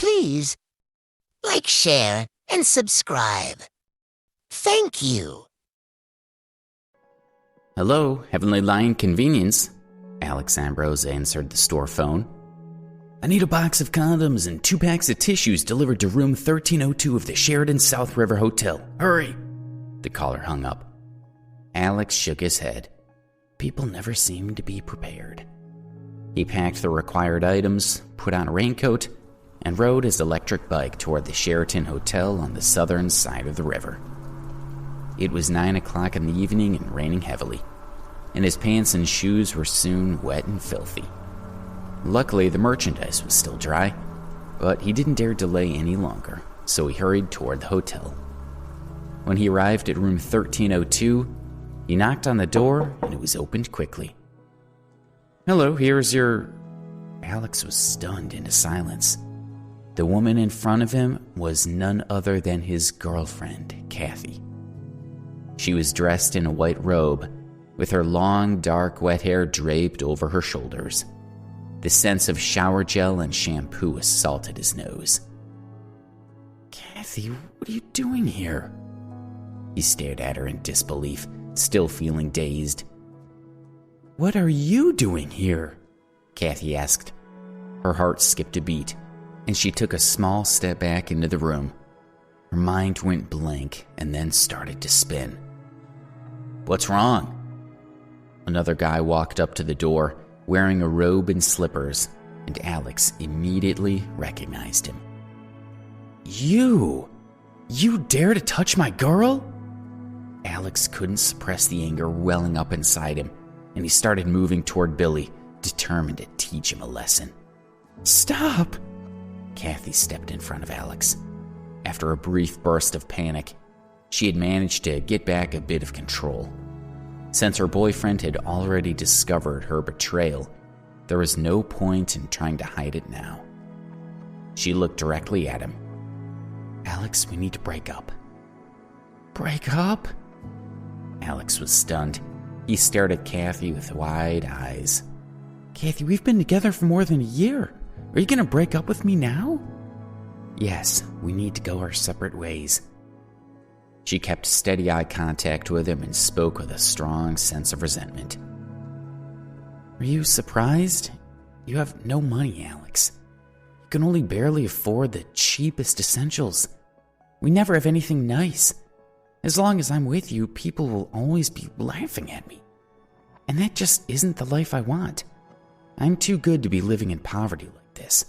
please like, share, and subscribe. Thank you. Hello, Heavenly Lion Convenience. Alex Ambrose answered the store phone. I need a box of condoms and 2 packs of tissues delivered to room 1302 of the Sheraton South River Hotel. Hurry! The caller hung up. Alex shook his head. People never seemed to be prepared. He packed the required items, put on a raincoat, and rode his electric bike toward the Sheraton Hotel on the southern side of the river. It was 9 o'clock in the evening and raining heavily, and his pants and shoes were soon wet and filthy. Luckily, the merchandise was still dry, but he didn't dare delay any longer, so he hurried toward the hotel. When he arrived at room 1302, he knocked on the door, and it was opened quickly. Hello, here's your... Alex was stunned into silence. The woman in front of him was none other than his girlfriend, Kathy. She was dressed in a white robe, with her long, dark, wet hair draped over her shoulders. The sense of shower gel and shampoo assaulted his nose. Kathy, what are you doing here? He stared at her in disbelief, still feeling dazed. What are you doing here? Kathy asked. Her heart skipped a beat, and she took a small step back into the room. Her mind went blank and then started to spin. What's wrong? Another guy walked up to the door, wearing a robe and slippers, and Alex immediately recognized him. You dare to touch my girl? Alex couldn't suppress the anger welling up inside him, and he started moving toward Billy, determined to teach him a lesson. Stop! Kathy stepped in front of Alex. After a brief burst of panic, she had managed to get back a bit of control. Since her boyfriend had already discovered her betrayal, there was no point in trying to hide it now. She looked directly at him. Alex, we need to break up. Break up? Alex was stunned. He stared at Kathy with wide eyes. Kathy, we've been together for more than a year. Are you going to break up with me now? Yes, we need to go our separate ways. She kept steady eye contact with him and spoke with a strong sense of resentment. Are you surprised? You have no money, Alex. You can only barely afford the cheapest essentials. We never have anything nice. As long as I'm with you, people will always be laughing at me. And that just isn't the life I want. I'm too good to be living in poverty like this.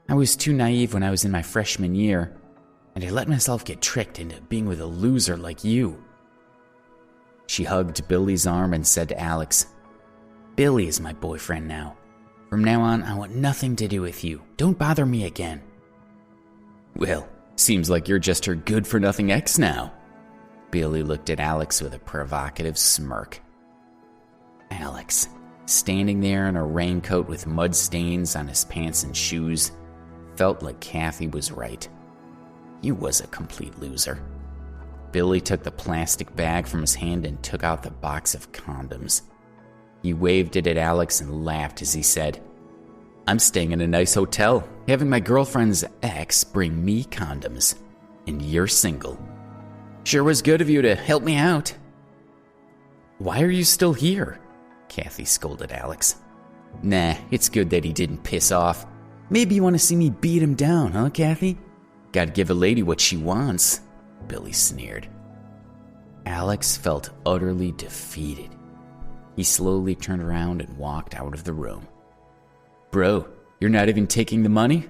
I was too naive when I was in my freshman year, and I let myself get tricked into being with a loser like you. She hugged Billy's arm and said to Alex, Billy is my boyfriend now. From now on, I want nothing to do with you. Don't bother me again. Well, seems like you're just her good-for-nothing ex now. Billy looked at Alex with a provocative smirk. Alex, standing there in a raincoat with mud stains on his pants and shoes, felt like Kathy was right. He was a complete loser. Billy took the plastic bag from his hand and took out the box of condoms. He waved it at Alex and laughed as he said, I'm staying in a nice hotel, having my girlfriend's ex bring me condoms, and you're single. Sure was good of you to help me out. Why are you still here? Kathy scolded Alex. Nah, it's good that he didn't piss off. Maybe you want to see me beat him down, huh, Kathy? Gotta give a lady what she wants, Billy sneered. Alex felt utterly defeated. He slowly turned around and walked out of the room. Bro, you're not even taking the money?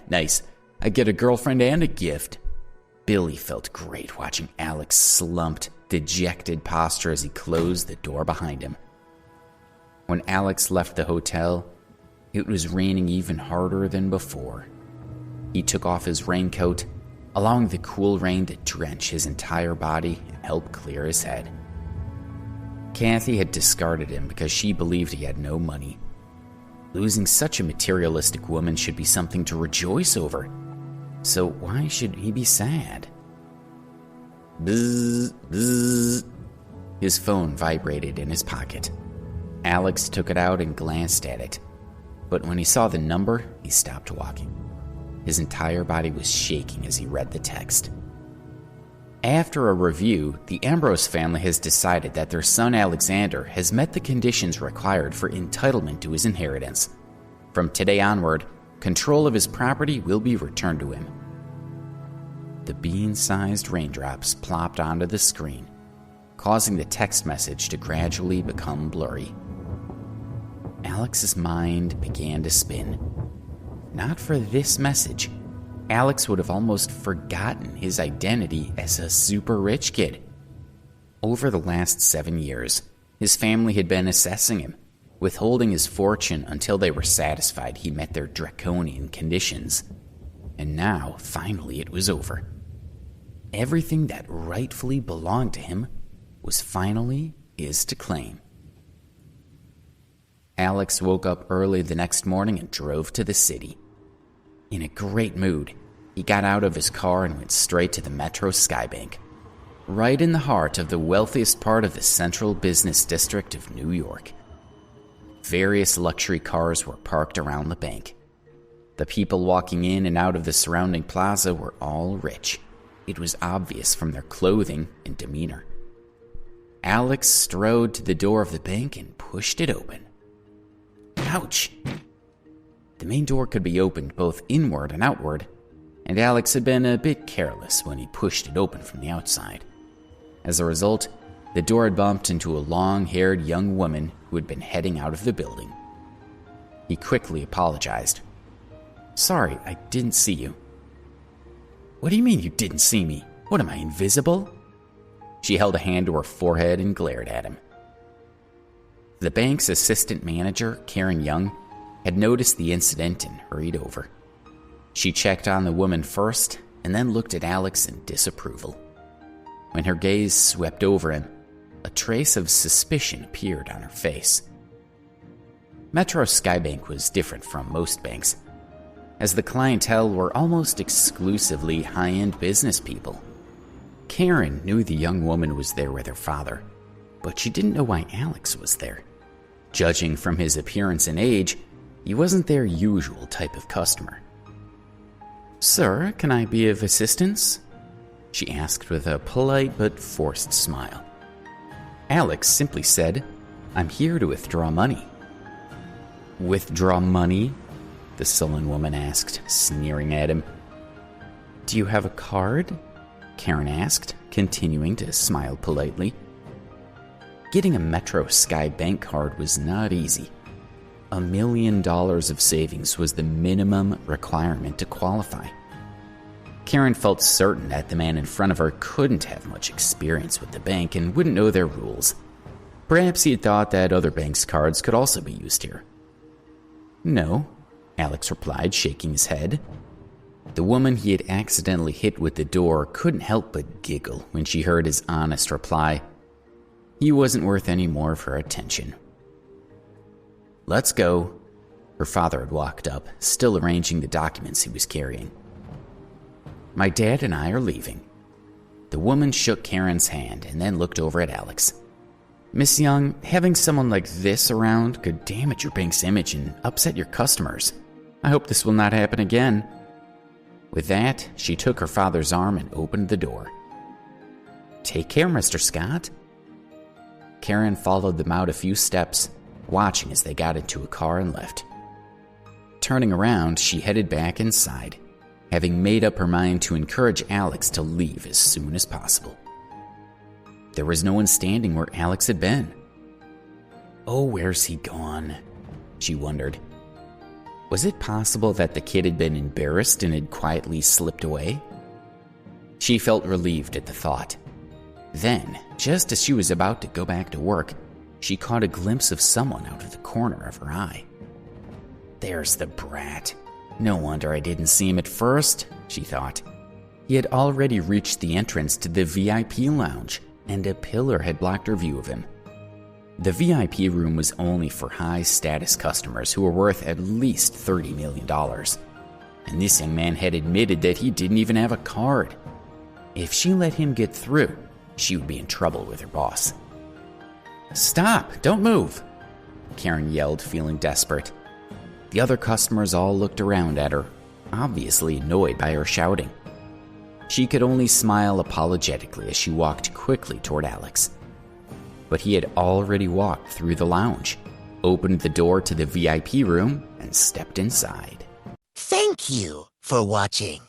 Nice. I get a girlfriend and a gift. Billy felt great watching Alex slumped, dejected posture as he closed the door behind him. When Alex left the hotel, it was raining even harder than before. He took off his raincoat, allowing the cool rain to drench his entire body and help clear his head. Kathy had discarded him because she believed he had no money. Losing such a materialistic woman should be something to rejoice over. So why should he be sad? Bzz, bzz. His phone vibrated in his pocket. Alex took it out and glanced at it. But when he saw the number, he stopped walking. His entire body was shaking as he read the text. After a review, the Ambrose family has decided that their son Alexander has met the conditions required for entitlement to his inheritance. From today onward, control of his property will be returned to him. The bean-sized raindrops plopped onto the screen, causing the text message to gradually become blurry. Alex's mind began to spin. Not for this message, Alex would have almost forgotten his identity as a super rich kid. Over the last 7 years, his family had been assessing him, withholding his fortune until they were satisfied he met their draconian conditions. And now, finally, it was over. Everything that rightfully belonged to him was finally his to claim. Alex woke up early the next morning and drove to the city. In a great mood, he got out of his car and went straight to the Metro Skybank, right in the heart of the wealthiest part of the central business district of New York. Various luxury cars were parked around the bank. The people walking in and out of the surrounding plaza were all rich. It was obvious from their clothing and demeanor. Alex strode to the door of the bank and pushed it open. Ouch! The main door could be opened both inward and outward, and Alex had been a bit careless when he pushed it open from the outside. As a result, the door had bumped into a long-haired young woman who had been heading out of the building. He quickly apologized. "Sorry, I didn't see you." "What do you mean you didn't see me? What, am I invisible?" She held a hand to her forehead and glared at him. The bank's assistant manager, Karen Young, had noticed the incident and hurried over. She checked on the woman first and then looked at Alex in disapproval. When her gaze swept over him, a trace of suspicion appeared on her face. Metro Skybank was different from most banks, as the clientele were almost exclusively high-end business people. Karen knew the young woman was there with her father, but she didn't know why Alex was there. Judging from his appearance and age, he wasn't their usual type of customer. "Sir, can I be of assistance?" she asked with a polite but forced smile. Alex simply said, "I'm here to withdraw money." "Withdraw money?" the sullen woman asked, sneering at him. "Do you have a card?" Karen asked, continuing to smile politely. Getting a Metro Sky Bank card was not easy. $1 million of savings was the minimum requirement to qualify. Karen felt certain that the man in front of her couldn't have much experience with the bank and wouldn't know their rules. Perhaps he had thought that other banks' cards could also be used here. "No," Alex replied, shaking his head. The woman he had accidentally hit with the door couldn't help but giggle when she heard his honest reply. He wasn't worth any more of her attention. "Let's go." Her father had walked up, still arranging the documents he was carrying. "My dad and I are leaving." The woman shook Karen's hand and then looked over at Alex. "Miss Young, having someone like this around could damage your bank's image and upset your customers. I hope this will not happen again." With that, she took her father's arm and opened the door. "Take care, Mr. Scott." Karen followed them out a few steps, watching as they got into a car and left. Turning around, she headed back inside, having made up her mind to encourage Alex to leave as soon as possible. There was no one standing where Alex had been. "Oh, where's he gone?" she wondered. Was it possible that the kid had been embarrassed and had quietly slipped away? She felt relieved at the thought. Then, just as she was about to go back to work, she caught a glimpse of someone out of the corner of her eye. "There's the brat. No wonder I didn't see him at first," she thought. He had already reached the entrance to the VIP lounge, and a pillar had blocked her view of him. The VIP room was only for high-status customers who were worth at least $30 million, and this young man had admitted that he didn't even have a card. If she let him get through, she would be in trouble with her boss. "Stop! Don't move!" Karen yelled, feeling desperate. The other customers all looked around at her, obviously annoyed by her shouting. She could only smile apologetically as she walked quickly toward Alex. But he had already walked through the lounge, opened the door to the VIP room, and stepped inside. Thank you for watching.